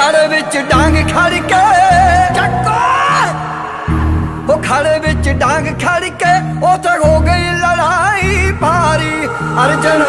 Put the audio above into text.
खड़े विच डांग खड़ के चक्को वो खड़े विच डांग खड़ के उथे हो गई लड़ाई भारी। अर्जन